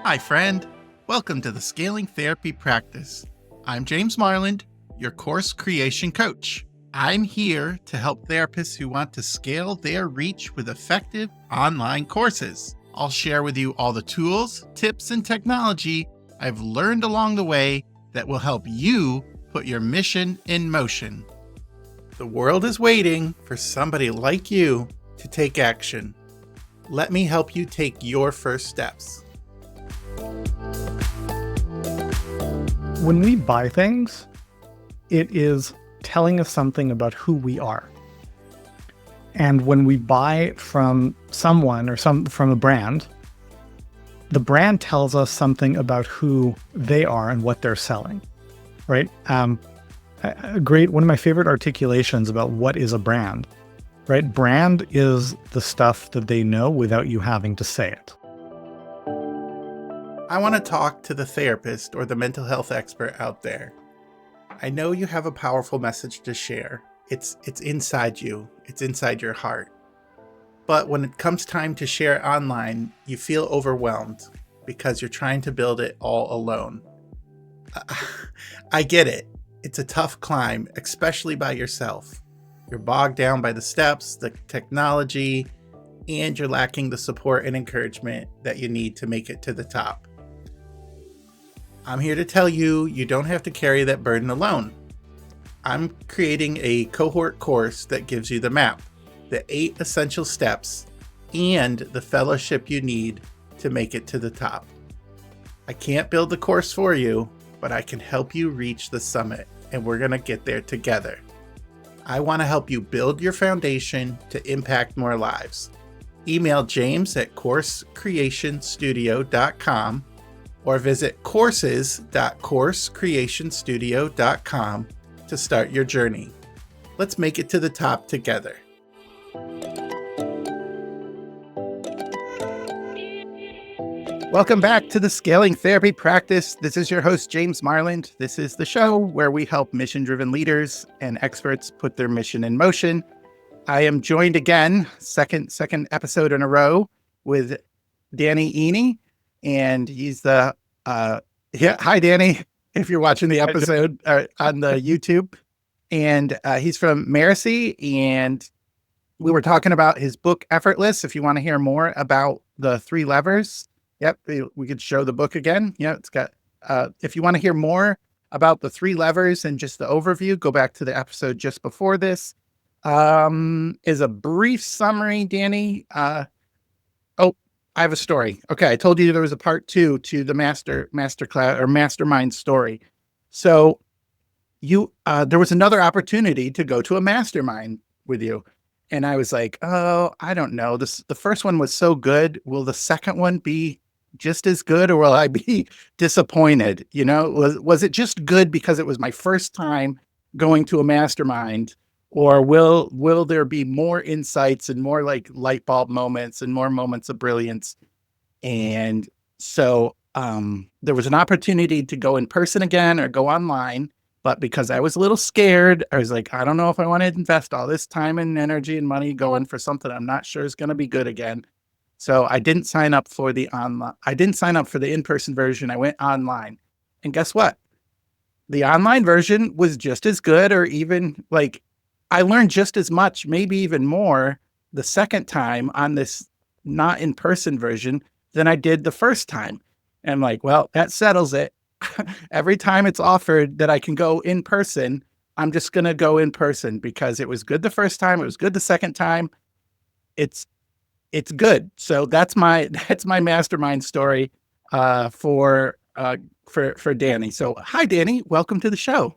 Hi, friend. Welcome to the Scaling Therapy Practice. I'm James Marland, your course creation coach. I'm here to help therapists who want to scale their reach with effective online courses. I'll share with you all the tools, tips, and technology I've learned along the way that will help you put your mission in motion. The world is waiting for somebody like you to take action. Let me help you take your first steps. When we buy things, it is telling us something about who we are. And when we buy from someone or from a brand, the brand tells us something about who they are and what they're selling, right? One of my favorite articulations about what is a brand, right? Brand is the stuff that they know without you having to say it. I want to talk to the therapist or the mental health expert out there. I know you have a powerful message to share. It's inside you. It's inside your heart. But when it comes time to share online, you feel overwhelmed because you're trying to build it all alone. I get it. It's a tough climb, especially by yourself. You're bogged down by the steps, the technology, and you're lacking the support and encouragement that you need to make it to the top. I'm here to tell you, you don't have to carry that burden alone. I'm creating a cohort course that gives you the map, the 8 essential steps, and the fellowship you need to make it to the top. I can't build the course for you, but I can help you reach the summit, and we're going to get there together. I want to help you build your foundation to impact more lives. Email James at coursecreationstudio.com or visit courses.coursecreationstudio.com to start your journey. Let's make it to the top together. Welcome back to the Scaling Therapy Practice. This is your host, James Marland. This is the show where we help mission-driven leaders and experts put their mission in motion. I am joined again, second episode in a row, with Danny Eni. And he's hi, Danny, if you're watching the episode on the YouTube. And he's from Marcy, and we were talking about his book, Effortless. If you want to hear more about the 3 levers, yep, we could show the book again. Yeah, it's got, if you want to hear more about the 3 levers and just the overview, go back to the episode just before this. Is a brief summary, Danny. I have a story. Okay, I told you there was a part 2 to the masterclass or Mastermind Story. So there was another opportunity to go to a mastermind with you. And I was like, oh, I don't know. The first one was so good. Will the second one be just as good, or will I be disappointed? You know, was it just good because it was my first time going to a mastermind? Or will there be more insights and more like light bulb moments and more moments of brilliance? And so there was an opportunity to go in person again or go online. But because I was a little scared, I was like, I don't know if I want to invest all this time and energy and money going for something I'm not sure is going to be good again. So I didn't sign up for the online. I didn't sign up for the in-person version. I went online. And guess what? The online version was just as good, or even like, I learned just as much, maybe even more, the second time on this not in-person version than I did the first time. And I'm like, well, that settles it. Every time it's offered that I can go in person, I'm just going to go in person because it was good the first time. It was good the second time. It's good. So that's my mastermind story for Danny. So hi, Danny. Welcome to the show.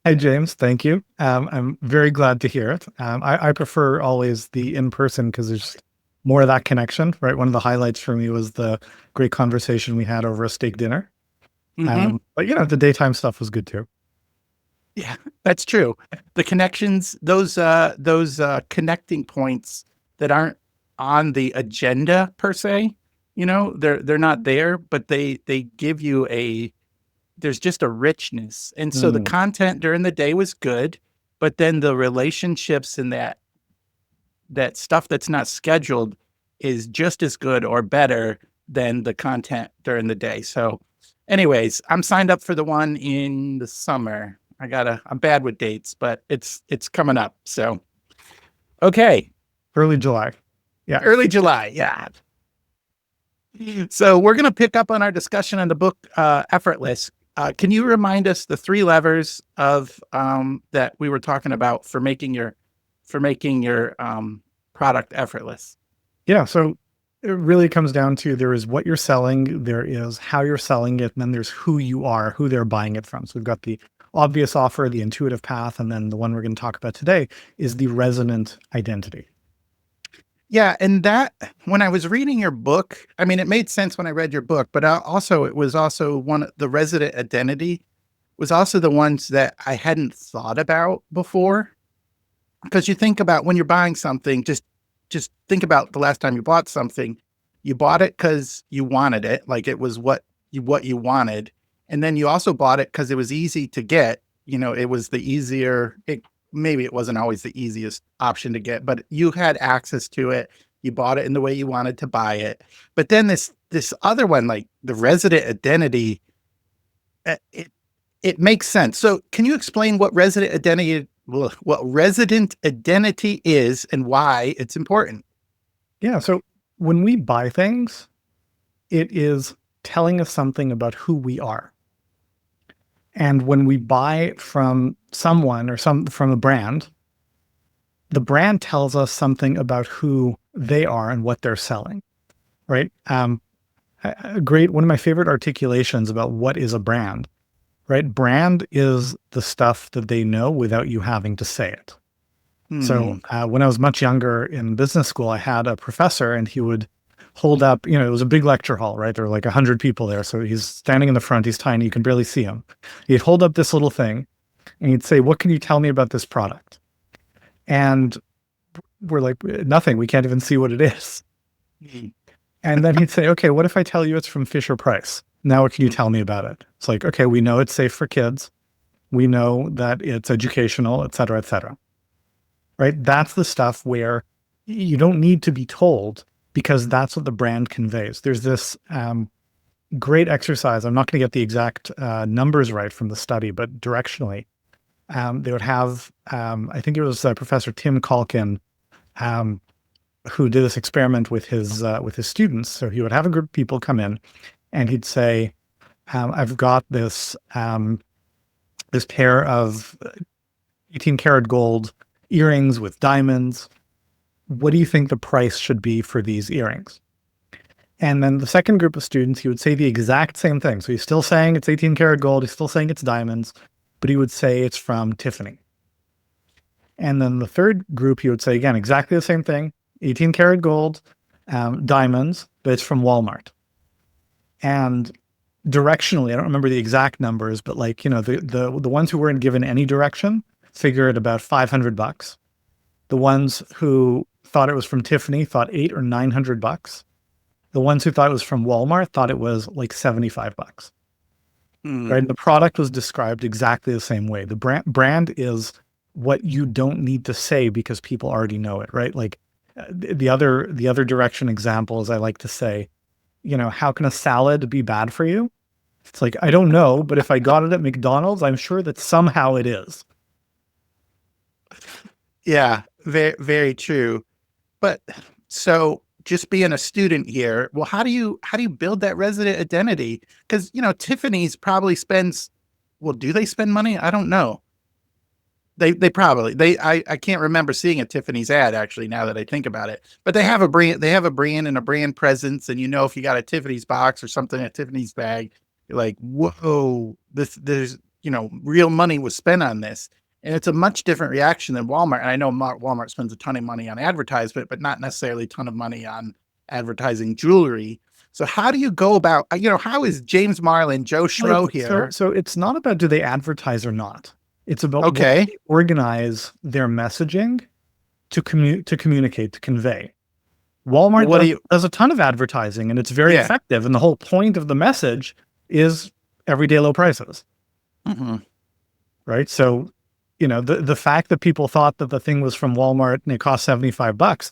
Hi, James. Thank you. I'm very glad to hear it. I prefer always the in-person because there's more of that connection, right? One of the highlights for me was the great conversation we had over a steak dinner. Mm-hmm. But the daytime stuff was good too. Yeah, that's true. The connections, those connecting points that aren't on the agenda per se, they're not there, but they give you there's just a richness. And so the content during the day was good, but then the relationships and that stuff that's not scheduled is just as good or better than the content during the day. So anyways, I'm signed up for the one in the summer. I'm bad with dates, but it's coming up. So, okay. Early July. Yeah. Early July. Yeah. So we're going to pick up on our discussion on the book, Effortless. Can you remind us the 3 levers of that we were talking about for making your product effortless? Yeah. So it really comes down to, there is what you're selling, there is how you're selling it, and then there's who you are, who they're buying it from. So we've got the obvious offer, the intuitive path, and then the one we're going to talk about today is the resonant identity. Yeah. And that, when I was reading your book, I mean, it made sense when I read your book, but it was also the resonant identity was also the ones that I hadn't thought about before. Because you think about when you're buying something, just think about the last time you bought something. You bought it because you wanted it, like it was what you wanted, and then you also bought it because it was easy to get. It was the easier. Maybe it wasn't always the easiest option to get, but you had access to it. You bought it in the way you wanted to buy it. But then this other one, like the resident identity, it makes sense. So can you explain what resident identity is and why it's important? Yeah. So when we buy things, it is telling us something about who we are. And when we buy from someone or from a brand, the brand tells us something about who they are and what they're selling, right? One of my favorite articulations about what is a brand, right? Brand is the stuff that they know without you having to say it. So when I was much younger in business school, I had a professor, and he would hold up, it was a big lecture hall, right? There were like 100 people there. So he's standing in the front, he's tiny, you can barely see him. He'd hold up this little thing and he'd say, "What can you tell me about this product?" And we're like, "Nothing, we can't even see what it is." And then he'd say, "Okay, what if I tell you it's from Fisher-Price? Now what can you tell me about it?" It's like, "Okay, we know it's safe for kids. We know that it's educational, et cetera, et cetera." Right? That's the stuff where you don't need to be told, because that's what the brand conveys. There's this great exercise. I'm not going to get the exact numbers right from the study, but directionally, they would have, I think it was Professor Tim Calkin, who did this experiment with his students. So he would have a group of people come in, and he'd say, "I've got this pair of 18 karat gold earrings with diamonds. What do you think the price should be for these earrings?" And then the second group of students, he would say the exact same thing. So he's still saying it's 18 karat gold, he's still saying it's diamonds, but he would say it's from Tiffany. And then the third group, he would say, again, exactly the same thing, 18 karat gold, diamonds, but it's from Walmart. And directionally, I don't remember the exact numbers, but the ones who weren't given any direction figured about $500. The ones who thought it was from Tiffany thought $800 or $900. The ones who thought it was from Walmart thought it was like $75. Right? The product was described exactly the same way. The brand is what you don't need to say because people already know it, right? Like the other direction examples I like to say, how can a salad be bad for you? It's like, I don't know, but if I got it at McDonald's, I'm sure that somehow it is. Yeah, very, very true. But so just being a student here, well, how do you build that resident identity? Because, Tiffany's probably spends, well, do they spend money? I don't know. They probably, I can't remember seeing a Tiffany's ad actually, now that I think about it, but they have a brand and a brand presence. And, if you got a Tiffany's box or something, a Tiffany's bag, you're like, whoa, there's, real money was spent on this. And it's a much different reaction than Walmart. And I know Walmart spends a ton of money on advertisement, but not necessarily a ton of money on advertising jewelry. So how do you go about, how is James Marlin, Joe Schmo here? So it's not about do they advertise or not. It's about what they organize their messaging to communicate, to convey. Walmart does a ton of advertising, and it's very effective. And the whole point of the message is everyday low prices. Right? So, the fact that people thought that the thing was from Walmart and it cost $75,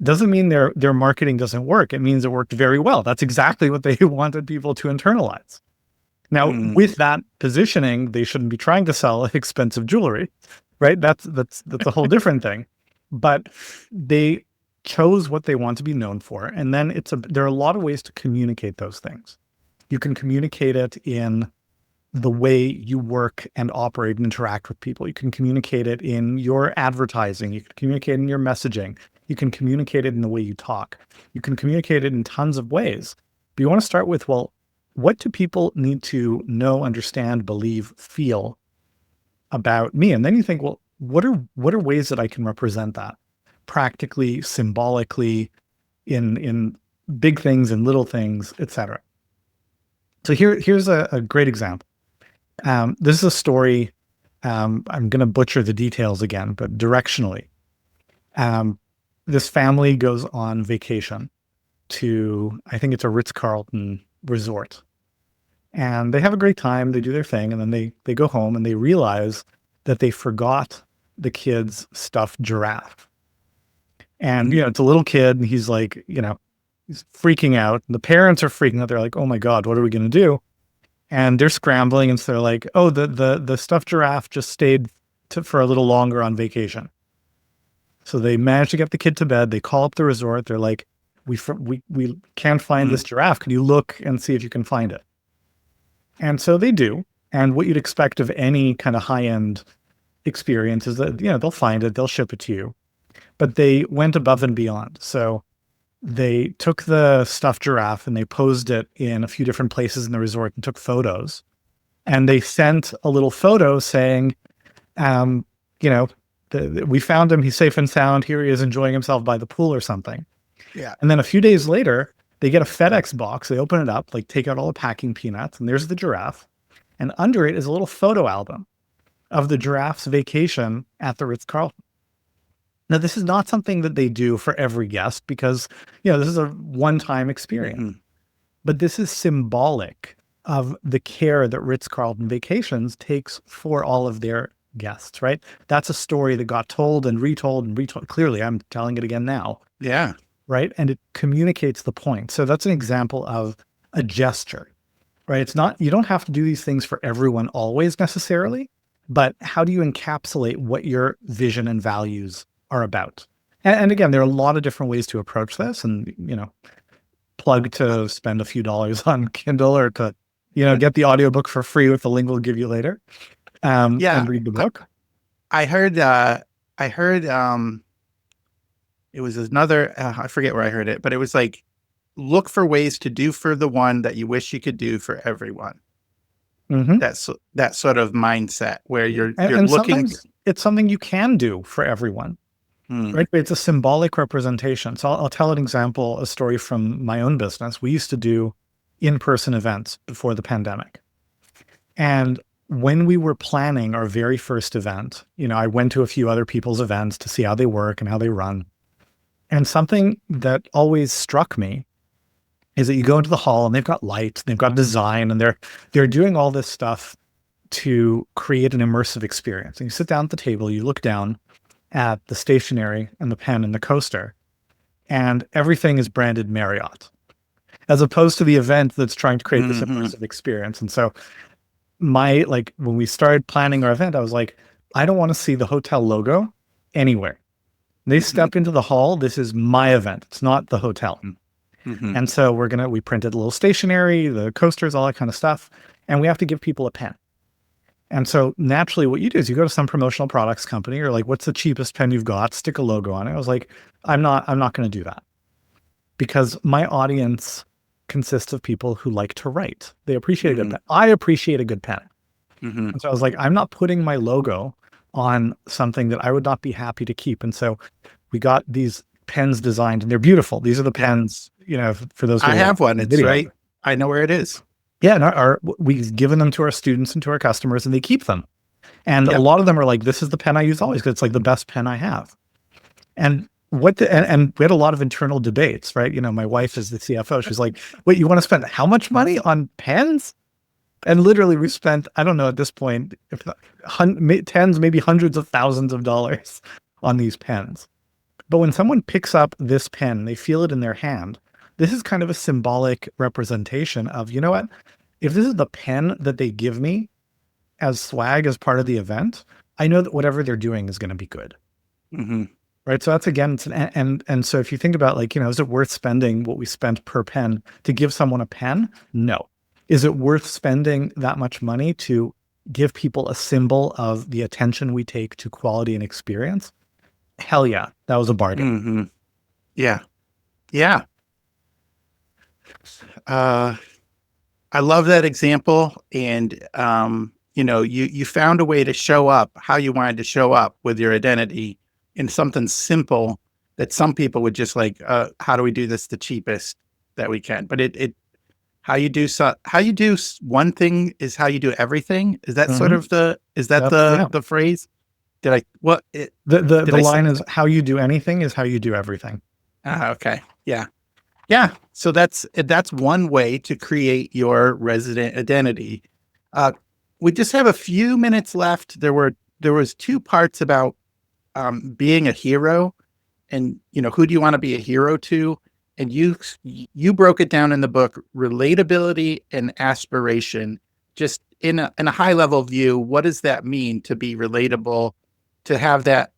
doesn't mean their marketing doesn't work. It means it worked very well. That's exactly what they wanted people to internalize. Now, with that positioning, they shouldn't be trying to sell expensive jewelry, right? That's a whole different thing. But they chose what they want to be known for. And then there are a lot of ways to communicate those things. You can communicate it in the way you work and operate and interact with people. You can communicate it in your advertising. You can communicate in your messaging. You can communicate it in the way you talk. You can communicate it in tons of ways. But you want to start with, well, what do people need to know, understand, believe, feel about me? And then you think, well, what are ways that I can represent that practically, symbolically, in big things and little things, etc. So here's a great example. This is a story. I'm going to butcher the details again, but directionally, this family goes on vacation to, I think it's a Ritz-Carlton resort, and they have a great time. They do their thing, and then they go home and they realize that they forgot the kid's stuffed giraffe. And, it's a little kid, and he's like, he's freaking out. The parents are freaking out. They're like, oh my God, what are we going to do? And they're scrambling. And so they're like, oh, the stuffed giraffe just stayed for a little longer on vacation. So they managed to get the kid to bed. They call up the resort. They're like, we can't find this giraffe. Can you look and see if you can find it? And so they do. And what you'd expect of any kind of high-end experience is that, they'll find it, they'll ship it to you. But they went above and beyond. So they took the stuffed giraffe and they posed it in a few different places in the resort and took photos. And they sent a little photo saying, we found him, he's safe and sound, here he is enjoying himself by the pool or something. Yeah. And then a few days later, they get a FedEx box, they open it up, like take out all the packing peanuts, and there's the giraffe. And under it is a little photo album of the giraffe's vacation at the Ritz-Carlton. Now, this is not something that they do for every guest because, this is a one-time experience. But this is symbolic of the care that Ritz-Carlton Vacations takes for all of their guests, right? That's a story that got told and retold and retold. Clearly, I'm telling it again now. Yeah. Right? And it communicates the point. So that's an example of a gesture, right? It's not, you don't have to do these things for everyone always necessarily, but how do you encapsulate what your vision and values are about? And again, there are a lot of different ways to approach this, and, plug to spend a few dollars on Kindle or to, get the audiobook for free with the link we'll give you later. And read the book. I heard it was another, I forget where I heard it, but it was like, look for ways to do for the one that you wish you could do for everyone. That's that sort of mindset where you're looking. It's something you can do for everyone, right? But it's a symbolic representation. So I'll tell an example, a story from my own business. We used to do in-person events before the pandemic. And when we were planning our very first event, I went to a few other people's events to see how they work and how they run. And something that always struck me is that you go into the hall and they've got lights, they've got design, and they're doing all this stuff to create an immersive experience. And you sit down at the table, you look down at the stationery and the pen and the coaster, and everything is branded Marriott, as opposed to the event that's trying to create this immersive experience. And so when we started planning our event, I was like, I don't want to see the hotel logo anywhere. They step into the hall. This is my event. It's not the hotel. And so we printed a little stationery, the coasters, all that kind of stuff. And we have to give people a pen. And so naturally what you do is you go to some promotional products company, or like, what's the cheapest pen you've got? Stick a logo on it. I was like, I'm not going to do that, because my audience consists of people who like to write. They appreciate a good pen. I appreciate a good pen. And so I was like, I'm not putting my logo on something that I would not be happy to keep. And so we got these pens designed, and they're beautiful. These are the pens, for those who I have one. It's right. I know where it is. Yeah. And we've given them to our students and to our customers, and they keep them. And a lot of them are like, this is the pen I use always, because it's like the best pen I have. And and we had a lot of internal debates, right? My wife is the CFO. She's like, wait, you want to spend how much money on pens? And literally we spent, I don't know at this point, tens, maybe hundreds of thousands of dollars on these pens. But when someone picks up this pen, they feel it in their hand. This is kind of a symbolic representation of, you know what? If this is the pen that they give me as swag as part of the event, I know that whatever they're doing is going to be good. Mm-hmm. Right. So that's again, and so if you think about like, is it worth spending what we spent per pen to give someone a pen? No. Is it worth spending that much money to give people a symbol of the attention we take to quality and experience? Hell yeah. That was a bargain. Mm-hmm. Yeah. Yeah. I love that example. And, you found a way to show up how you wanted to show up with your identity in something simple that some people would just like, how do we do this the cheapest that we can? But how you do one thing is how you do everything. Is that sort of the phrase? The line is how you do anything is how you do everything. Okay. Yeah. Yeah. So that's one way to create your resident identity. We just have a few minutes left. There was 2 parts about being a hero, and who do you want to be a hero to? And you broke it down in the book, relatability and aspiration. Just in a high level view, what does that mean to be relatable? To have that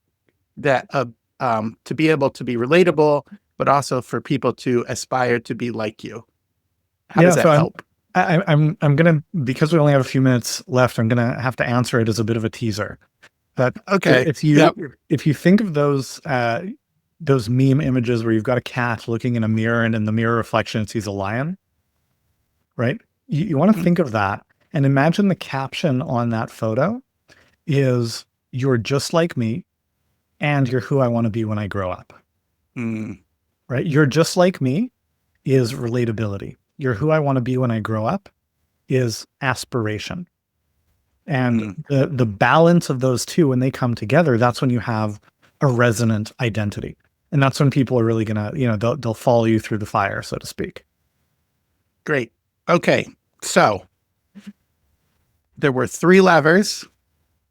to be able to be relatable, but also for people to aspire to be like you. How does that help? I'm gonna, because we only have a few minutes left, I'm gonna have to answer it as a bit of a teaser. But okay, if you think of those meme images where you've got a cat looking in a mirror, and in the mirror reflection it sees a lion, right? You want to think of that and imagine the caption on that photo is, "You're just like me, and you're who I want to be when I grow up." Right? "You're just like me" is relatability. "You're who I want to be when I grow up" is aspiration. And the balance of those two, when they come together, that's when you have a resonant identity. And that's when people are really gonna, they'll follow you through the fire, so to speak. Great. Okay. So there were 3 levers.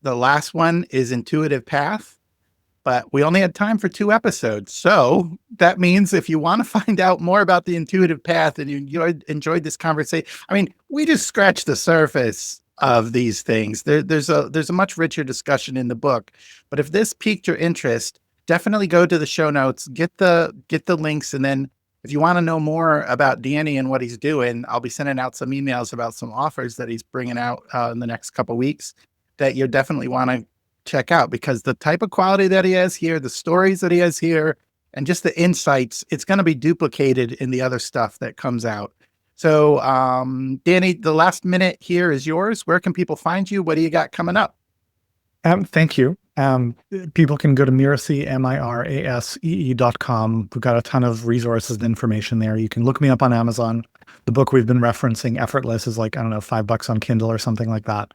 The last one is intuitive path, but we only had time for 2 episodes. So that means if you want to find out more about the intuitive path and you enjoyed this conversation, we just scratched the surface of these things. There's a much richer discussion in the book, but if this piqued your interest, definitely go to the show notes, get the links. And then if you want to know more about Danny and what he's doing, I'll be sending out some emails about some offers that he's bringing out in the next couple of weeks that you definitely want to check out, because the type of quality that he has here, the stories that he has here, and just the insights, it's going to be duplicated in the other stuff that comes out. So, Danny, the last minute here is yours. Where can people find you? What do you got coming up? Thank you. People can go to mirasee.com. We've got a ton of resources and information there. You can look me up on Amazon. The book we've been referencing, Effortless, is like, I don't know, $5 on Kindle or something like that.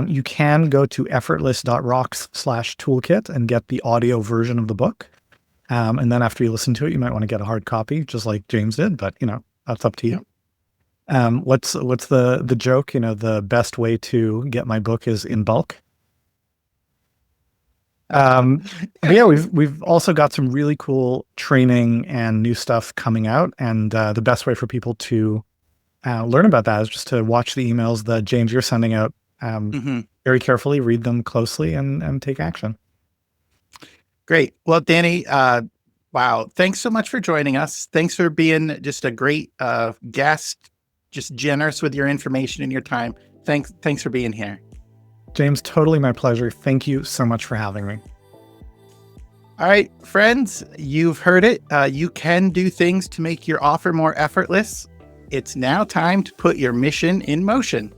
You can go to effortless.rocks/toolkit and get the audio version of the book. And then after you listen to it, you might want to get a hard copy, just like James did, but that's up to you. What's the joke? The best way to get my book is in bulk. But yeah, we've also got some really cool training and new stuff coming out. And the best way for people to learn about that is just to watch the emails that James, you're sending out very carefully, read them closely, and take action. Great. Well, Danny, wow. Thanks so much for joining us. Thanks for being just a great guest, just generous with your information and your time. Thanks for being here. James, totally my pleasure. Thank you so much for having me. All right, friends, you've heard it. You can do things to make your offer more effortless. It's now time to put your mission in motion.